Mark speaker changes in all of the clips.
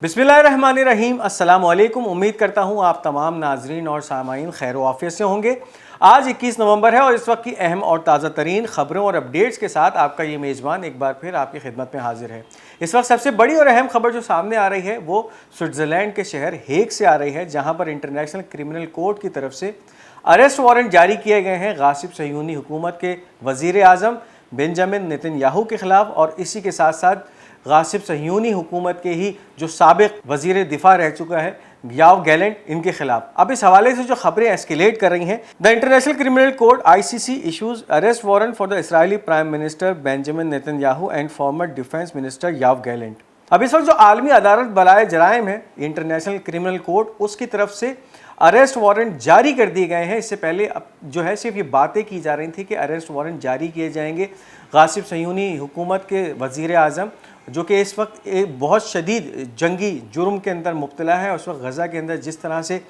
Speaker 1: बिस्मिल्लाहिर्रहमानिर्रहीम। अस्सलाम वालेकुम। उम्मीद करता हूँ आप तमाम नाजरीन और सामाईन खैर व आफियत से होंगे। आज 21 नवंबर है और इस वक्त की अहम और ताज़ा तरीन खबरों और अपडेट्स के साथ आपका ये मेज़बान एक बार फिर आपकी खिदमत में हाजिर है। इस वक्त सबसे बड़ी और अहम खबर जो सामने आ रही है वो स्विट्ज़रलैंड के शहर हेग से आ रही है, जहाँ पर इंटरनेशनल क्रिमिनल कोर्ट की तरफ से अरेस्ट वारंट जारी किए गए हैं गासिब सह्यूनी हुकूमत के वज़ीर आज़म बेंजामिन नेतन्याहू के ख़िलाफ़, और इसी के साथ साथ गासिब सह्यूनी हुकूमत के ही जो साबिक वज़ीर दिफा रह चुका है याव गैलेंट, इनके खिलाफ। अब इस हवाले से जो खबरें एस्केलेट कर रही हैं, the international criminal court ICC issues arrest warrant for the Israeli prime minister Benjamin Netanyahu and farmer defence minister याव गैलेंट। अब इस वक्त जो आलमी अदालत बलाए जराइम है इंटरनेशनल क्रिमिनल कोर्ट, उसकी तरफ से अरेस्ट वारंट जारी कर दिए गए हैं। इससे पहले अब जो है सिर्फ ये बातें की जा रही थी कि अरेस्ट वारंट जारी किए जाएंगे गासिब सह्यूनी हुकूमत के वज़ीर आज़म, जो कि इस वक्त एक बहुत शदीद जंगी जुर्म के अंदर मुब्तला है। उस वक्त गज़ा के अंदर जिस तरह से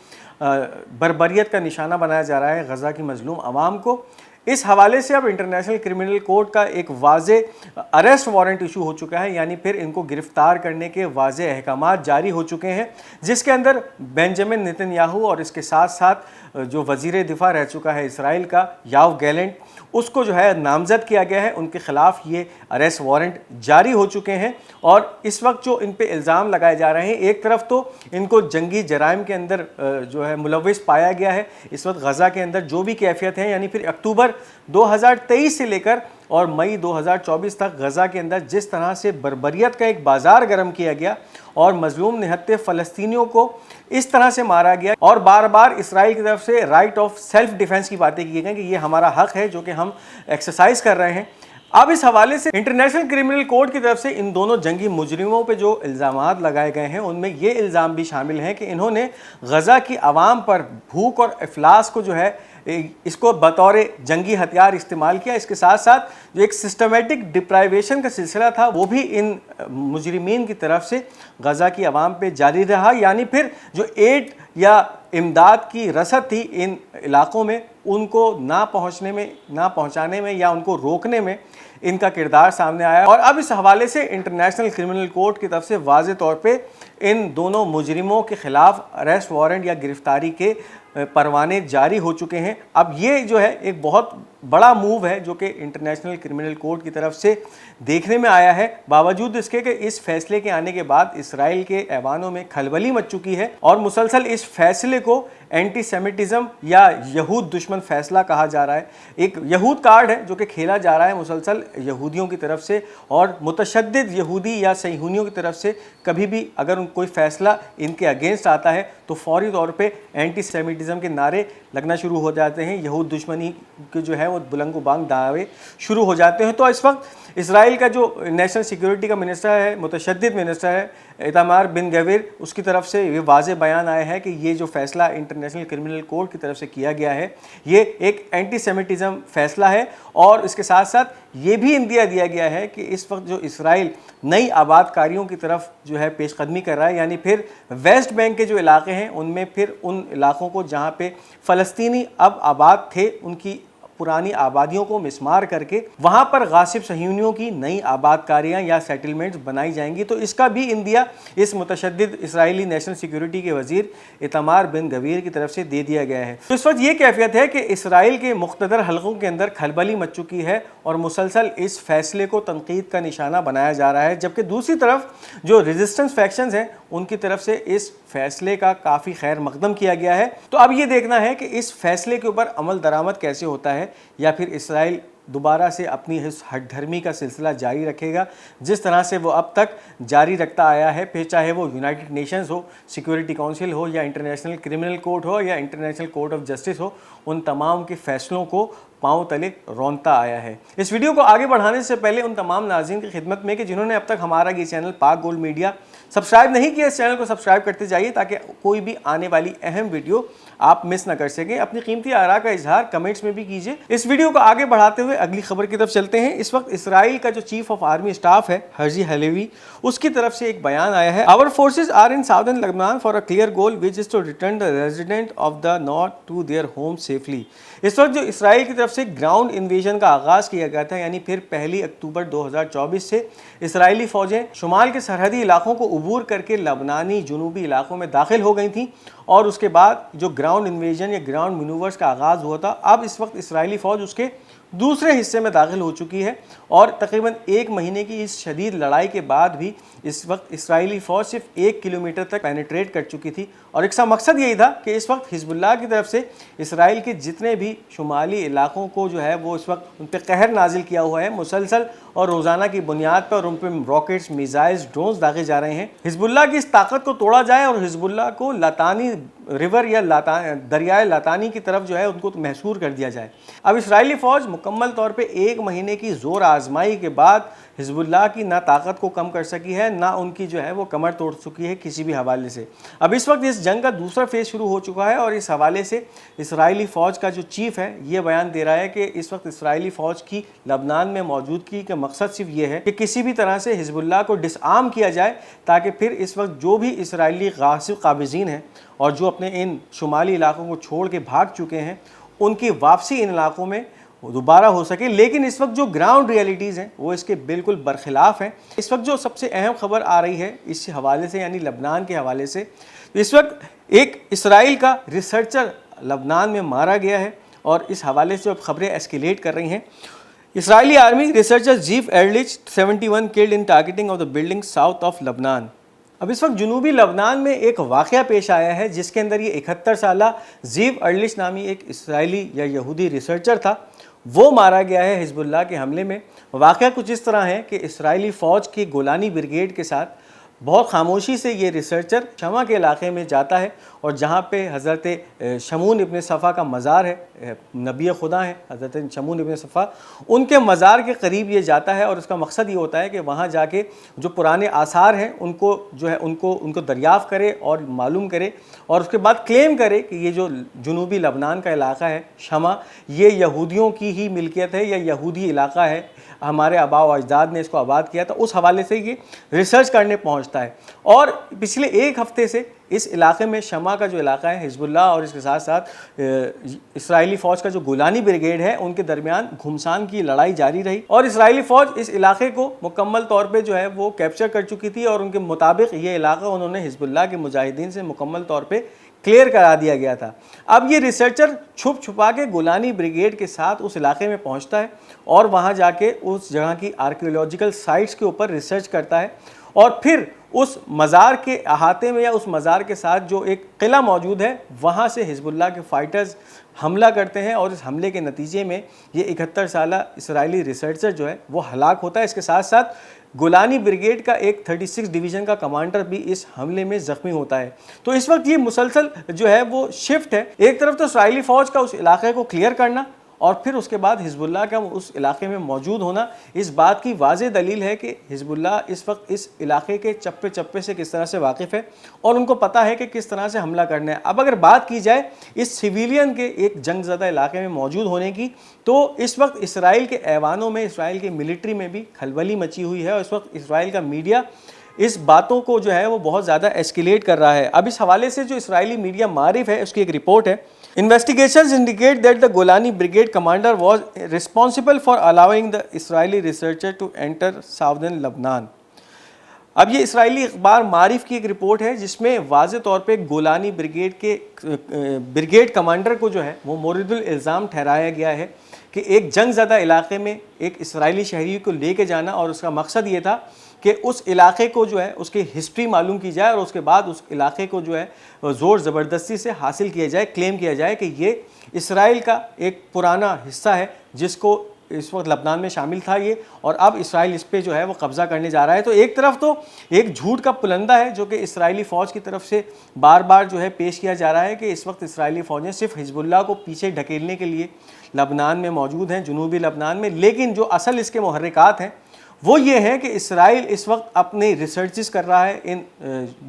Speaker 1: बर्बरियत का निशाना बनाया जा रहा है गज़ा की मज़लूम आवाम को, इस हवाले से अब इंटरनेशनल क्रिमिनल कोर्ट का एक वाज़े अरेस्ट वारंट इशू हो चुका है, यानी फिर इनको गिरफ्तार करने के वाज़े अहकामात जारी हो चुके हैं, जिसके अंदर बेंजामिन नेतन्याहू और इसके साथ साथ जो वज़ीर दिफा रह चुका है इसराइल का याव गैलेंट, उसको जो है नामज़द किया गया है। उनके ख़िलाफ़ ये अरेस्ट वारंट जारी हो चुके हैं और इस वक्त जो इन पे इल्ज़ाम लगाए जा रहे हैं, एक तरफ तो इनको जंगी जराइम के अंदर जो है मुलव्विस पाया गया है। इस वक्त गज़ा के अंदर जो भी कैफियत है, यानी फिर अक्टूबर 2023 से लेकर और मई 2024 तक गज़ा के अंदर जिस तरह से बर्बरियत का एक बाज़ार गर्म किया गया और मज़लूम निहत्ते फ़लस्तीनियों को इस तरह से मारा गया, और बार बार इसराइल की तरफ से राइट ऑफ सेल्फ डिफेंस की बातें की गई कि ये हमारा हक है जो कि हम एक्सरसाइज कर रहे हैं। अब इस हवाले से इंटरनेशनल क्रिमिनल कोर्ट की तरफ से इन दोनों जंगी मुजरिमों पे जो इल्ज़ामात लगाए गए हैं, उनमें ये इल्ज़ाम भी शामिल हैं कि इन्होंने गज़ा की आवाम पर भूख और अफलास को जो है इसको बतौर जंगी हथियार इस्तेमाल किया। इसके साथ साथ जो एक सिस्टमेटिक डिप्राइवेशन का सिलसिला था वो भी इन मुजरिमीन की तरफ से गज़ा की आवाम पे जारी रहा, यानी फिर जो एड या इमदाद की रसद थी इन इलाक़ों में, उनको ना पहुँचाने में या उनको रोकने में इनका किरदार सामने आया। और अब इस हवाले से इंटरनेशनल क्रिमिनल कोर्ट की तरफ से वाज़े तौर पे इन दोनों मुजरिमों के ख़िलाफ़ अरेस्ट वारंट या गिरफ़्तारी के परवाने जारी हो चुके हैं। अब ये जो है एक बहुत बड़ा मूव है जो कि इंटरनेशनल क्रिमिनल कोर्ट की तरफ से देखने में आया है, बावजूद इसके कि इस फैसले के आने के बाद इसराइल के ऐवानों में खलबली मच चुकी है और मुसलसल इस फैसले को एंटी सेमिटिज़म या यहूद दुश्मन फैसला कहा जा रहा है। एक यहूद कार्ड है जो कि खेला जा रहा है मुसलसल यहूदियों की तरफ से, और मुतशद्दिद यहूदी या सह्यूनियों की तरफ से कभी भी अगर कोई फैसला इनके अगेंस्ट आता है तो फौरी तौर पे एंटी सेमिटिज़म के नारे लगना शुरू हो जाते हैं, यहूद दुश्मनी के जो है वो बुलंद-व-बांग दावे शुरू हो जाते हैं। तो इस वक्त इसराइल का जो नेशनल सिक्योरिटी का मिनिस्टर है, मुतशद्दिद मिनिस्टर है इतामार बिन गवीर, उसकी तरफ से ये वाज़े बयान आया है कि ये जो फ़ैसला इंटरनेशनल क्रिमिनल कोर्ट की तरफ से किया गया है ये एक एंटी सेमिटिज़म फ़ैसला है, और इसके साथ साथ ये भी इंदिया दिया गया है कि इस वक्त जो इसराइल नई आबादकारियों की तरफ जो है पेशकदमी कर रहा है, यानी फिर वेस्ट बैंक के जो इलाके हैं उनमें फिर उन इलाकों को जहाँ पे फ़लस्तीनी अब आबाद थे उनकी पुरानी आबादियों को मिसमार करके वहाँ पर गासिब सह्यूनियों की नई आबादकारियाँ या सेटलमेंट्स बनाई जाएंगी। तो इसका भी इंदिया इस मुतशद्दिद इसराइली नेशनल सिक्योरिटी के वज़ीर इतामार बिन गवीर की तरफ से दे दिया गया है। तो इस वक्त ये कैफियत है कि इसराइल के मुख्तदर हलकों के अंदर खलबली मच चुकी है और मुसलसल इस फैसले को तनकीद का निशाना बनाया जा रहा है, जबकि दूसरी तरफ जो रेजिस्टेंस फैक्शंस हैं उनकी तरफ से इस फैसले का काफ़ी खैर मकदम किया गया है। तो अब ये देखना है कि इस फैसले के ऊपर अमल दरामद कैसे होता है, या फिर इसराइल दोबारा से अपनी इस हठधर्मी का सिलसिला जारी रखेगा जिस तरह से वो अब तक जारी रखता आया है, फिर चाहे वो यूनाइटेड नेशंस हो, सिक्योरिटी काउंसिल हो, या इंटरनेशनल क्रिमिनल कोर्ट हो, या इंटरनेशनल कोर्ट ऑफ जस्टिस हो, उन तमाम के फैसलों को पांव तले रौंदता आया है। इस वीडियो को आगे बढ़ाने से पहले उन तमाम नाज़रीन की खिदमत में कि जिन्होंने अब तक हमारा ये चैनल पाक गोल्ड मीडिया सब्सक्राइब नहीं किया, इस चैनल को सब्सक्राइब करते जाइए ताकि कोई भी आने वाली अहम वीडियो आप मिस ना कर सकें। अपनी कीमती आरा का इजहार कमेंट्स में भी कीजिए। इस वीडियो को आगे बढ़ाते हुए अगली खबर की तरफ चलते हैं। इस वक्त इसराइल का जो चीफ ऑफ आर्मी स्टाफ है हर्जी हलेवी, उसकी तरफ से एक बयान आया है। Our forces are in southern Lebanon for a clear goal which is to return the resident of the north to their home safely. इस वक्त जो इसराइल की तरफ طرف سے گراؤنڈ انویژن کا آغاز کیا گیا تھا، یعنی پھر 1 اکتوبر 2024 سے اسرائیلی فوجیں شمال کے سرحدی علاقوں کو عبور کر کے لبنانی جنوبی علاقوں میں داخل ہو گئی تھیں، اور اس کے بعد جو گراؤنڈ انویژن یا گراؤنڈ مینوورز کا آغاز ہوا تھا، اب اس وقت اسرائیلی فوج اس کے دوسرے حصے میں داخل ہو چکی ہے، اور تقریباً 1 مہینے کی اس شدید لڑائی کے بعد بھی اس وقت اسرائیلی فوج صرف 1 کلومیٹر تک پینیٹریٹ کر چکی تھی، اور ایک سا مقصد یہی تھا کہ اس وقت حزب اللہ کی طرف سے اسرائیل کے جتنے بھی شمالی علاقوں کو جو ہے وہ اس وقت ان پہ قہر نازل کیا ہوا ہے مسلسل اور روزانہ کی بنیاد پر، اور ان پہ راکٹس، میزائلز، ڈرونز داغے جا رہے ہیں۔ حزب اللہ کی اس طاقت کو توڑا جائے اور حزب اللہ کو لاتانی ریور یا دریائے لاتانی کی طرف جو ہے ان کو محصور کر دیا جائے۔ اب اسرائیلی فوج مکمل طور پہ 1 مہینے کی زور آزمائی کے بعد حزب اللہ کی نہ طاقت کو کم کر سکی ہے، نہ ان کی جو ہے وہ کمر توڑ سکی ہے کسی بھی حوالے سے۔ اب اس وقت اس جنگ کا دوسرا فیز شروع ہو چکا ہے، اور اس حوالے سے اسرائیلی فوج کا جو چیف ہے یہ بیان دے رہا ہے کہ اس وقت اسرائیلی فوج کی لبنان میں موجودگی کا مقصد صرف یہ ہے کہ کسی بھی طرح سے حزب اللہ کو ڈس آرم کیا جائے، تاکہ پھر اس وقت جو بھی اسرائیلی غاصب قابضین ہیں اور جو اپنے ان شمالی علاقوں کو چھوڑ کے بھاگ چکے ہیں، ان کی واپسی ان علاقوں میں دوبارہ ہو سکے۔ لیکن اس وقت جو گراؤنڈ ریئلٹیز ہیں وہ اس کے بالکل برخلاف ہیں۔ اس وقت جو سب سے اہم خبر آ رہی ہے اس حوالے سے، یعنی لبنان کے حوالے سے، اس وقت ایک اسرائیل کا ریسرچر لبنان میں مارا گیا ہے، اور اس حوالے سے اب خبریں ایسکیلیٹ کر رہی ہیں۔ اسرائیلی آرمی ریسرچر زیو ارلچ 71 killed in targeting of the building south of Lebanon۔ اب اس وقت جنوبی لبنان میں ایک واقعہ پیش آیا ہے جس کے اندر یہ 71 سالہ زیو ارلچ نامی ایک اسرائیلی یا یہودی ریسرچر تھا، وہ مارا گیا ہے حزب اللہ کے حملے میں۔ واقعہ کچھ اس طرح ہے کہ اسرائیلی فوج کی گولانی بریگیڈ کے ساتھ بہت خاموشی سے یہ ریسرچر شمع کے علاقے میں جاتا ہے، اور جہاں پہ حضرت شمون ابن صفا کا مزار ہے، نبی خدا ہیں حضرت شمون ابن صفا، ان کے مزار کے قریب یہ جاتا ہے، اور اس کا مقصد یہ ہوتا ہے کہ وہاں جا کے جو پرانے آثار ہیں ان کو جو ہے ان کو دریافت کرے اور معلوم کرے، اور اس کے بعد کلیم کرے کہ یہ جو جنوبی لبنان کا علاقہ ہے شمع، یہ یہودیوں کی ہی ملکیت ہے یا یہودی علاقہ ہے، ہمارے آباء و اجداد نے اس کو آباد کیا تھا۔ اس حوالے سے یہ ریسرچ کرنے پہنچتا ہے، اور پچھلے 1 ہفتے سے اس علاقے میں شمع کا جو علاقہ ہے حزب اللہ اور اس کے ساتھ ساتھ اسرائیلی فوج کا جو گولانی بریگیڈ ہے ان کے درمیان گھمسان کی لڑائی جاری رہی، اور اسرائیلی فوج اس علاقے کو مکمل طور پہ جو ہے وہ کیپچر کر چکی تھی، اور ان کے مطابق یہ علاقہ انہوں نے حزب اللہ کے مجاہدین سے مکمل طور پہ کلیئر کرا دیا گیا تھا۔ اب یہ ریسرچر چھپ چھپا کے گولانی بریگیڈ کے ساتھ اس علاقے میں پہنچتا ہے، اور وہاں جا کے اس جگہ کی آرکیولوجیکل سائٹس کے اوپر ریسرچ کرتا ہے، اور پھر اس مزار کے احاطے میں یا اس مزار کے ساتھ جو ایک قلعہ موجود ہے وہاں سے حزب اللہ کے فائٹرز حملہ کرتے ہیں، اور اس حملے کے نتیجے میں یہ 71 سالہ اسرائیلی ریسرچر جو ہے وہ ہلاک ہوتا ہے۔ اس کے ساتھ ساتھ گولانی بریگیڈ کا ایک 36 ڈویژن کا کمانڈر بھی اس حملے میں زخمی ہوتا ہے۔ تو اس وقت یہ مسلسل جو ہے وہ شفٹ ہے، ایک طرف تو اسرائیلی فوج کا اس علاقے کو کلیئر کرنا، اور پھر اس کے بعد حزب اللہ کا اس علاقے میں موجود ہونا، اس بات کی واضح دلیل ہے کہ حزب اللہ اس وقت اس علاقے کے چپے چپے سے کس طرح سے واقف ہے، اور ان کو پتہ ہے کہ کس طرح سے حملہ کرنا ہے۔ اب اگر بات کی جائے اس سویلین کے ایک جنگ زدہ علاقے میں موجود ہونے کی، تو اس وقت اسرائیل کے ایوانوں میں، اسرائیل کے ملٹری میں بھی کھلبلی مچی ہوئی ہے، اور اس وقت اسرائیل کا میڈیا اس باتوں کو جو ہے وہ بہت زیادہ ایسکیلیٹ کر رہا ہے۔ اب اس حوالے سے جو اسرائیلی میڈیا معروف ہے اس کی ایک رپورٹ ہے، Investigations indicate that the Golani Brigade commander was responsible for allowing the Israeli researcher to enter southern Lebanon۔ اب یہ اسرائیلی اخبار معارف کی ایک رپورٹ ہے جس میں واضح طور پہ گولانی بریگیڈ کمانڈر کو جو ہے وہ مورد الالزام ٹھہرایا گیا ہے کہ ایک جنگ زدہ علاقے میں ایک اسرائیلی شہری کو لے کے جانا، اور اس کا مقصد یہ تھا کہ اس علاقے کو جو ہے اس کی ہسٹری معلوم کی جائے، اور اس کے بعد اس علاقے کو جو ہے زور زبردستی سے حاصل کیا جائے، کلیم کیا جائے کہ یہ اسرائیل کا ایک پرانا حصہ ہے جس کو اس وقت لبنان میں شامل تھا یہ، اور اب اسرائیل اس پہ جو ہے وہ قبضہ کرنے جا رہا ہے۔ تو ایک طرف تو ایک جھوٹ کا پلندہ ہے جو کہ اسرائیلی فوج کی طرف سے بار بار جو ہے پیش کیا جا رہا ہے کہ اس وقت اسرائیلی فوجیں صرف حزب اللہ کو پیچھے ڈھکیلنے کے لیے لبنان میں موجود ہیں، جنوبی لبنان میں، لیکن جو اصل اس کے محرکات ہیں وہ یہ ہے کہ اسرائیل اس وقت اپنے ریسرچز کر رہا ہے ان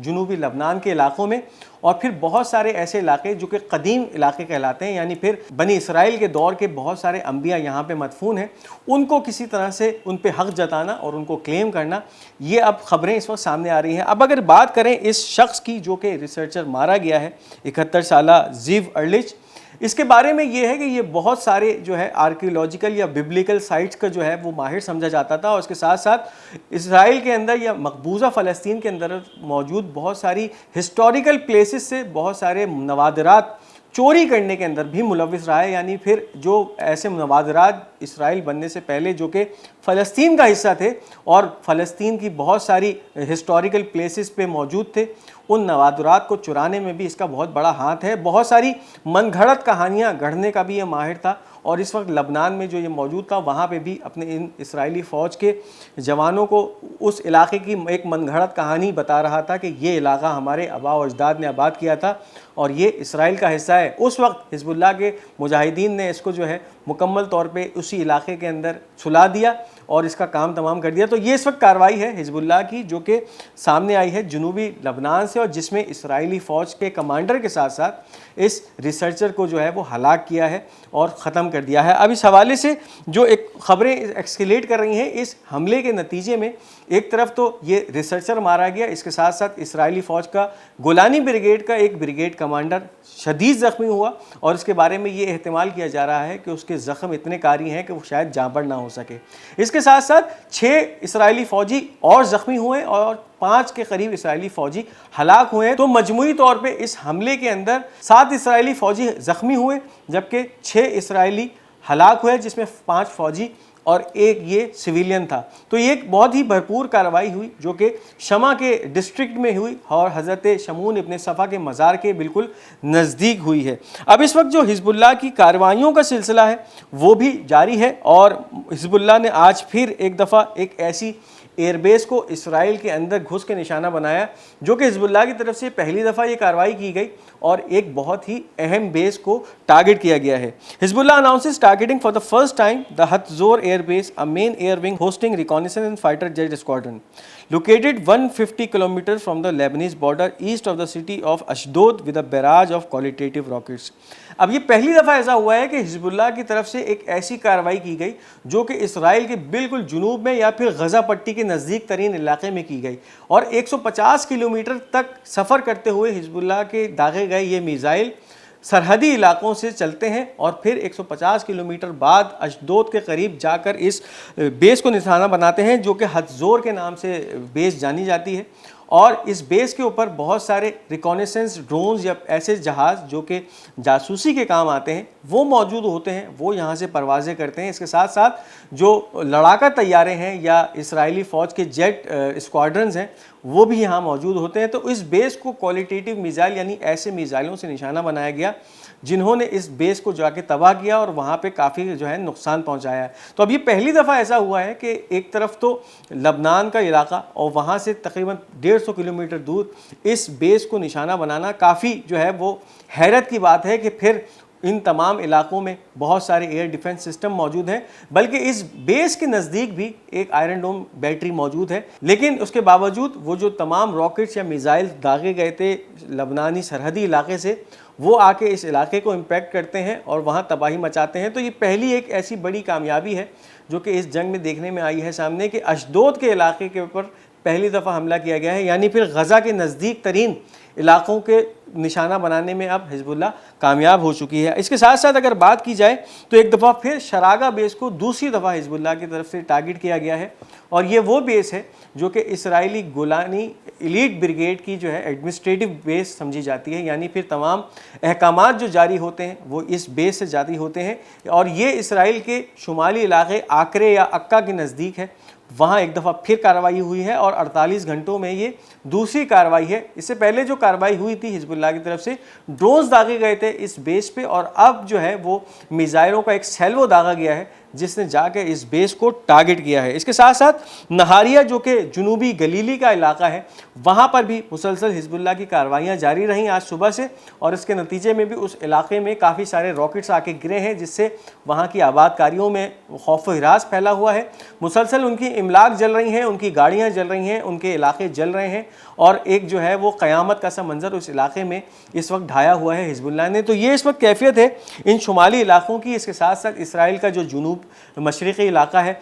Speaker 1: جنوبی لبنان کے علاقوں میں، اور پھر بہت سارے ایسے علاقے جو کہ قدیم علاقے کہلاتے ہیں، یعنی پھر بنی اسرائیل کے دور کے بہت سارے انبیاء یہاں پہ مدفون ہیں، ان کو کسی طرح سے ان پہ حق جتانا اور ان کو کلیم کرنا، یہ اب خبریں اس وقت سامنے آ رہی ہیں۔ اب اگر بات کریں اس شخص کی جو کہ ریسرچر مارا گیا ہے 71 سالہ زیو ارلچ، इसके बारे में ये है कि ये बहुत सारे जो है आर्कियोलॉजिकल या बिब्लिकल साइट्स का जो है वो माहिर समझा जाता था, और इसके साथ साथ इसराइल के अंदर या मकबूजा फ़लस्तीन के अंदर मौजूद बहुत सारी हिस्टोरिकल प्लेसेस से बहुत सारे नवादरात चोरी करने के अंदर भी मुलविस रहा है। यानी फिर जो ऐसे नवादरात इसराइल बनने से पहले जो कि फ़लस्तीन का हिस्सा थे और फ़लस्तीन की बहुत सारी हिस्टोरिकल प्लेसेस पे मौजूद थे, उन नवादरात को चुराने में भी इसका बहुत बड़ा हाथ है। बहुत सारी मनगढ़ंत कहानियाँ गढ़ने का भी ये माहिर था, और इस वक्त लबनान में जो ये मौजूद था वहाँ पे भी अपने इन इसराइली फ़ौज के जवानों को उस इलाके की एक मनगढ़ंत कहानी बता रहा था कि ये इलाका हमारे आबा व अजदाद ने आबाद किया था और ये इसराइल का हिस्सा है। उस वक्त हिजबुल्लाह के मुजाहिदीन ने इसको जो है मुकम्मल तौर पे उसी इलाके के अंदर सुला दिया और इसका काम तमाम कर दिया। तो ये इस वक्त कार्रवाई है हिजबुल्लाह की जो कि सामने आई है जनूबी लबनान से, और जिसमें इसराइली फ़ौज के कमांडर के साथ साथ इस रिसर्चर को जो है वो हलाक किया है और ख़त्म कर दिया है। अब इस हवाले से जो एक ख़बरें एक्सकेलेट कर रही हैं, इस हमले के नतीजे में एक तरफ तो ये रिसर्चर मारा गया, इसके साथ साथ इसराइली फ़ौज का गोलानी ब्रिगेड का एक ब्रिगेड कमांडर शदीद ज़ख्मी हुआ, और इसके बारे में ये एहतमाल किया जा रहा है कि उसके ज़ख्म इतने कारी हैं कि वो शायद जाँ पर ना हो सके। इसके साथ साथ 6 इसराइली फ़ौजी और ज़ख्मी हुए और 5 के करीब इसराइली फ़ौजी हलाक हुए हैं। तो मजमूई तौर पे इस हमले के अंदर 7 इसराइली फ़ौजी ज़ख्मी हुए जबकि 6 इसराइली हलाक हुए, जिसमें 5 फ़ौजी और 1 ये सिविलियन था। तो ये एक बहुत ही भरपूर कार्रवाई हुई जो कि शमा के डिस्ट्रिक्ट में हुई और हज़रत शमून इब्न सफ़ा के मज़ार के बिल्कुल नज़दीक हुई है। अब इस वक्त जो हिजबुल्लाह की कार्रवाइयों का सिलसिला है वो भी जारी है, और हिजबुल्लाह ने आज फिर एक दफ़ा एक ऐसी एयरबेस को इसराइल के अंदर घुस के निशाना बनाया जो कि हिजबुल्लाह की तरफ से पहली दफ़ा ये कार्रवाई की गई और एक बहुत ही अहम बेस को टारगेट किया गया है। Hezbollah announces targeting for the first time the Hatzor airbase, a main air wing hosting reconnaissance and fighter jet squadron located 150 kilometers from the Lebanese border east of the city of Ashdod with a barrage of qualitative rockets। अब ये पहली दफ़ा ऐसा हुआ है कि Hezbollah की तरफ से एक ऐसी कार्रवाई की गई जो कि इसराइल के बिल्कुल जुनूब में या फिर गज़ा पट्टी के नज़दीक तरीन इलाके में की गई, और 150 किलोमीटर तक सफ़र करते हुए हिजबुल्लाह के दागे गए ये मिसाइल सरहदी इलाकों से चलते हैं और फिर 150 किलोमीटर बाद अशदोद के करीब जाकर इस बेस को निशाना बनाते हैं जो कि हत्ज़ोर के नाम से बेस जानी जाती है। और इस बेस के ऊपर बहुत सारे रिकॉनेसेंस ड्रोन्स या ऐसे जहाज़ जो कि जासूसी के काम आते हैं वो मौजूद होते हैं, वो यहाँ से परवाज़ें करते हैं। इसके साथ साथ जो लड़ाका तैयारे हैं या इसराइली फ़ौज के जेट स्क्वाड्रन्स हैं वो भी यहाँ मौजूद होते हैं। तो इस बेस को क्वालिटेटिव मिसाइल यानी ऐसे मिसाइलों से निशाना बनाया गया जिन्होंने इस बेस को जाके तबाह किया और वहाँ पे काफ़ी जो है नुकसान पहुँचाया है। तो अब ये पहली दफ़ा ऐसा हुआ है कि एक तरफ तो लबनान का इलाका और वहाँ से तकरीबन 150 किलोमीटर दूर इस बेस को निशाना बनाना काफ़ी जो है वो हैरत की बात है कि फिर इन तमाम इलाकों में बहुत सारे एयर डिफेंस सिस्टम मौजूद हैं, बल्कि इस बेस के नज़दीक भी एक आयरन डोम बैटरी मौजूद है। लेकिन उसके बावजूद वो जो तमाम रॉकेट्स या मिसाइल दागे गए थे लबनानी सरहदी इलाके से, वो आके इस इलाके को इम्पैक्ट करते हैं और वहाँ तबाही मचाते हैं। तो ये पहली एक ऐसी बड़ी कामयाबी है जो कि इस जंग में देखने में आई है सामने, कि अशदोद के इलाके के ऊपर पहली दफ़ा हमला किया गया है, यानी फिर गज़ा के नज़दीक तरीन इलाकों के निशाना बनाने में अब हिजबुल्लाह कामयाब हो चुकी है। इसके साथ साथ अगर बात की जाए तो एक दफ़ा फिर शरागा बेस को दूसरी दफ़ा हिजबुल्लाह की तरफ से टारगेट किया गया है, और ये वो बेस है जो कि इसराइली गोलानी एलीट ब्रिगेड की जो है एडमिनिस्ट्रेटिव बेस समझी जाती है, यानी फिर तमाम अहकामात जो जारी होते हैं वो इस बेस से जारी होते हैं। और ये इसराइल के शुमाली इलाके आकरे या अक्का के नज़दीक है, वहाँ एक दफ़ा फिर कार्रवाई हुई है और 48 घंटों में ये दूसरी कार्रवाई है। इससे पहले जो कार्रवाई हुई थी हिजबुल्लाह की तरफ से ड्रोन्स दागे गए थे इस बेस पे, और अब जो है वो मिसाइलों का एक सैल्वो दागा गया है जिसने जाके इस बेस को टारगेट किया है। इसके साथ साथ नहारिया जो कि जुनूबी गलीली का इलाका है, वहाँ पर भी मुसलसल हिजबुल्लाह की कार्रवाइयाँ जारी रहीं आज सुबह से, और इसके नतीजे में भी उस इलाके में काफ़ी सारे रॉकेट्स आके गिरे हैं जिससे वहाँ की आबादकारियों में खौफ व हिरास फैला हुआ है। मुसलसल उनकी इमलाक जल रही हैं, उनकी गाड़ियाँ जल रही हैं, उनके इलाके जल रहे हैं, और एक जो है वो क़यामत का सा मंजर उस इलाके में इस वक्त ढाया हुआ है हिजबुल्लाह ने। तो ये इस वक्त कैफियत है इन शुमाली इलाकों की। इसके साथ साथ इसराइल का जो जुनूब मशरक़ी इलाका है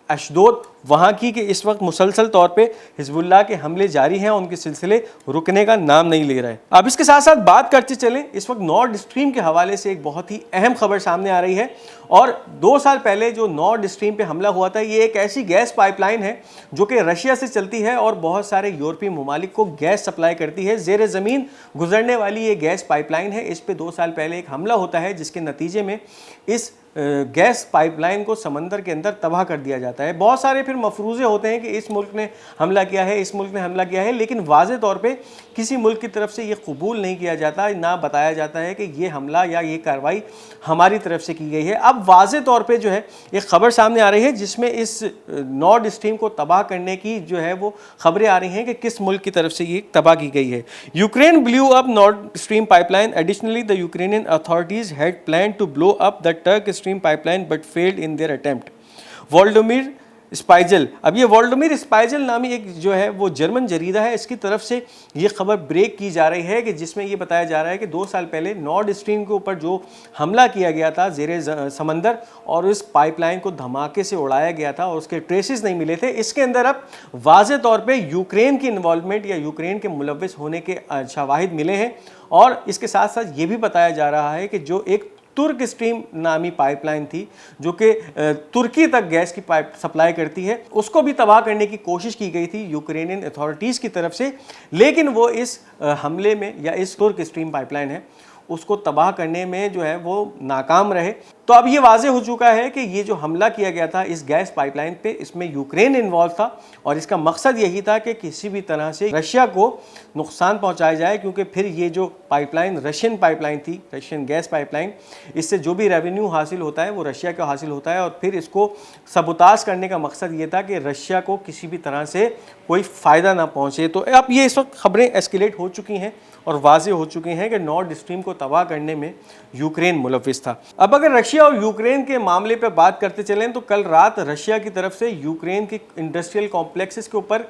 Speaker 1: अशदोद, وہاں کی کہ اس وقت مسلسل طور پہ حزب اللہ کے حملے جاری ہیں، ان کے سلسلے رکنے کا نام نہیں لے رہے۔ اب اس کے ساتھ ساتھ بات کرتے چلیں، اس وقت نارڈ اسٹریم کے حوالے سے ایک بہت ہی اہم خبر سامنے آ رہی ہے، اور 2 سال پہلے جو نارڈ اسٹریم پہ حملہ ہوا تھا، یہ ایک ایسی گیس پائپ لائن ہے جو کہ رشیا سے چلتی ہے اور بہت سارے یورپی ممالک کو گیس سپلائی کرتی ہے۔ زیر زمین گزرنے والی یہ گیس پائپ لائن ہے، اس پہ 2 سال پہلے ایک حملہ ہوتا ہے جس کے نتیجے میں اس گیس پائپ لائن کو سمندر کے اندر تباہ کر دیا جاتا ہے۔ بہت سارے پھر مفروضے ہوتے ہیں کہ اس ملک نے حملہ کیا ہے، اس ملک نے حملہ کیا ہے، لیکن واضح طور پہ کسی ملک کی طرف سے یہ قبول نہیں کیا جاتا، نہ بتایا جاتا ہے کہ یہ حملہ یا یہ کارروائی ہماری طرف سے کی گئی ہے۔ اب واضح طور پہ جو ہے ایک خبر سامنے آ رہی ہے جس میں اس نارڈ اسٹریم کو تباہ کرنے کی جو ہے وہ خبریں آ رہی ہیں کہ کس ملک کی طرف سے یہ تباہ کی گئی ہے۔ Ukraine blew up Nord Stream pipeline. Additionally, the Ukrainian authorities had planned to blow up the Turk Stream pipeline but failed in their attempt. Volodymyr اسپائجل، اب یہ وولڈمیر اسپائجل نامی ایک جو ہے وہ جرمن جریدہ ہے، اس کی طرف سے یہ خبر بریک کی جا رہی ہے کہ جس میں یہ بتایا جا رہا ہے کہ 2 سال پہلے نارڈ اسٹریم کے اوپر جو حملہ کیا گیا تھا زیر سمندر اور اس پائپ لائن کو دھماکے سے اڑایا گیا تھا اور اس کے ٹریسز نہیں ملے تھے، اس کے اندر اب واضح طور پہ یوکرین کی انوالومنٹ یا یوکرین کے ملوث ہونے کے شواہد ملے ہیں، اور اس کے ساتھ ساتھ یہ بھی بتایا جا رہا ہے کہ جو ایک ترک اسٹریم نامی پائپ لائن تھی جو کہ ترکی تک گیس کی پائپ سپلائی کرتی ہے، اس کو بھی تباہ کرنے کی کوشش کی گئی تھی یوکرینین اتھارٹیز کی طرف سے، لیکن وہ اس حملے میں یا اس ترک اسٹریم پائپ لائن ہے اس کو تباہ کرنے میں جو ہے وہ ناکام رہے۔ تو اب یہ واضح ہو چکا ہے کہ یہ جو حملہ کیا گیا تھا اس گیس پائپ لائن پہ، اس میں یوکرین انوالو تھا، اور اس کا مقصد یہی تھا کہ کسی بھی طرح سے رشیا کو نقصان پہنچایا جائے، کیونکہ پھر یہ جو pipe line Russian pipe line تھی، رشین گیس پائپ لائن، اس سے جو بھی ریونیو حاصل ہوتا ہے وہ رشیا کو حاصل ہوتا ہے، اور پھر اس کو سبوتاژ کرنے کا مقصد یہ تھا کہ رشیا کو کسی بھی طرح سے کوئی فائدہ نہ پہنچے۔ تو اب یہ اس وقت خبریں ایسکیلیٹ ہو چکی ہیں اور واضح ہو چکی ہیں کہ نارڈ اسٹریم کو تباہ کرنے میں یوکرین ملوث تھا۔ اب اگر رشیا اور یوکرین کے معاملے پہ بات کرتے چلیں تو کل رات رشیا کی طرف سے یوکرین کے انڈسٹریل کمپلیکسز کے اوپر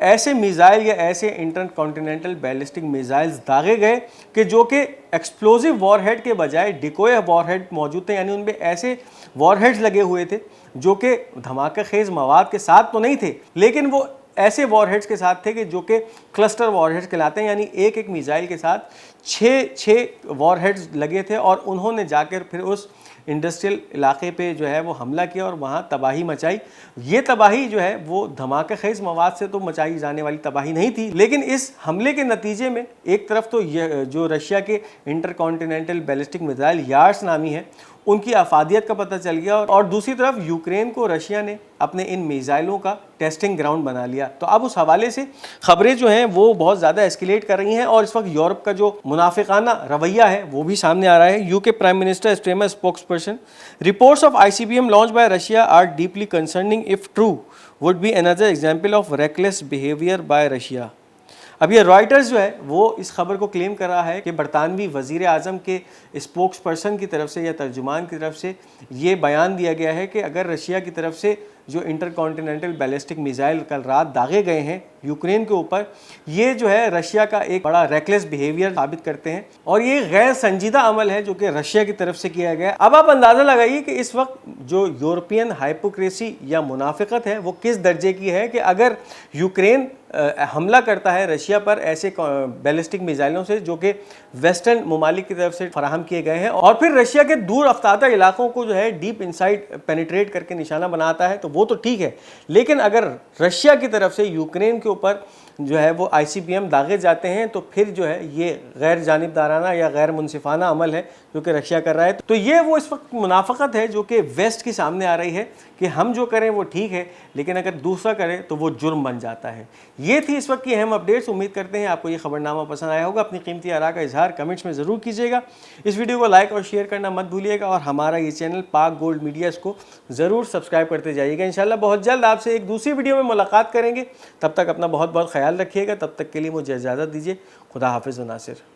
Speaker 1: ایسے میزائل یا ایسے انٹر کانٹیننٹل بیلسٹک میزائلز داغے گئے کہ جو کہ ایکسپلوزیو وار ہیڈ کے بجائے ڈیکوئے وار ہیڈ موجود تھے، یعنی ان پہ ایسے وار ہیڈز لگے ہوئے تھے جو کہ دھماکہ خیز مواد کے ساتھ تو نہیں تھے، لیکن وہ ایسے وار ہیڈز کے ساتھ تھے کہ جو کہ کلسٹر وار ہیڈز کہلاتے ہیں، یعنی ایک میزائل کے ساتھ 6 وار ہیڈز لگے تھے، اور انہوں نے جا کر پھر اس انڈسٹریل علاقے پہ جو ہے وہ حملہ کیا اور وہاں تباہی مچائی۔ یہ تباہی جو ہے وہ دھماکہ خیز مواد سے تو مچائی جانے والی تباہی نہیں تھی، لیکن اس حملے کے نتیجے میں ایک طرف تو جو رشیا کے intercontinental ballistic missile Yars نامی ہیں ان کی افادیت کا پتہ چل گیا، اور دوسری طرف یوکرین کو رشیا نے اپنے ان میزائلوں کا ٹیسٹنگ گراؤنڈ بنا لیا۔ تو اب اس حوالے سے خبریں جو ہیں وہ بہت زیادہ ایسکیلیٹ کر رہی ہیں، اور اس وقت یورپ کا جو منافقانہ رویہ ہے وہ بھی سامنے آ رہا ہے۔ U K prime minister Starmer spokesperson reports of ICBM launch by Russia are deeply concerning if true would be another example of reckless behavior by Russia. اب یہ رائٹرز جو ہے وہ اس خبر کو کلیم کر رہا ہے کہ برطانوی وزیر اعظم کے اسپوکس پرسن کی طرف سے یا ترجمان کی طرف سے یہ بیان دیا گیا ہے کہ اگر رشیا کی طرف سے جو انٹر کانٹیننٹل بیلسٹک میزائل کل رات داغے گئے ہیں یوکرین کے اوپر، یہ جو ہے رشیا کا ایک بڑا ریکلیس بیہیویئر ثابت کرتے ہیں، اور یہ غیر سنجیدہ عمل ہے جو کہ رشیا کی طرف سے کیا گیا ہے۔ اب آپ اندازہ لگائیے کہ اس وقت جو یورپین ہائپوکریسی یا منافقت ہے وہ کس درجے کی ہے کہ اگر یوکرین حملہ کرتا ہے رشیا پر ایسے بیلسٹک میزائلوں سے جو کہ ویسٹرن ممالک کی طرف سے فراہم کیے گئے ہیں، اور پھر رشیا کے دور افتادہ علاقوں کو جو ہے ڈیپ انسائڈ پینیٹریٹ کر کے نشانہ بناتا ہے، تو وہ تو ٹھیک ہے، لیکن اگر رشیا کی طرف سے یوکرین کے اوپر جو ہے وہ ICBM داغے جاتے ہیں تو پھر جو ہے یہ غیر جانبدارانہ یا غیر منصفانہ عمل ہے جو کہ رشیا کر رہا ہے۔ تو یہ وہ اس وقت منافقت ہے جو کہ ویسٹ کی سامنے آ رہی ہے کہ ہم جو کریں وہ ٹھیک ہے، لیکن اگر دوسرا کرے تو وہ جرم بن جاتا ہے۔ یہ تھی اس وقت کی اہم اپڈیٹس۔ امید کرتے ہیں آپ کو یہ خبر نامہ پسند آیا ہوگا۔ اپنی قیمتی آراء کا اظہار کمنٹس میں ضرور کیجیے گا، اس ویڈیو کو لائک اور شیئر کرنا مت بھولیے گا، اور ہمارا یہ چینل پاک گولڈ میڈیا اس کو ضرور سبسکرائب کرتے جائیے گا۔ انشاءاللہ بہت جلد آپ سے ایک دوسری ویڈیو میں ملاقات کریں گے، تب تک اپنا بہت بہت خیال رکھیے گا۔ تب تک کے لیے مجھے اجازت دیجیے۔ خدا حافظ و ناصر۔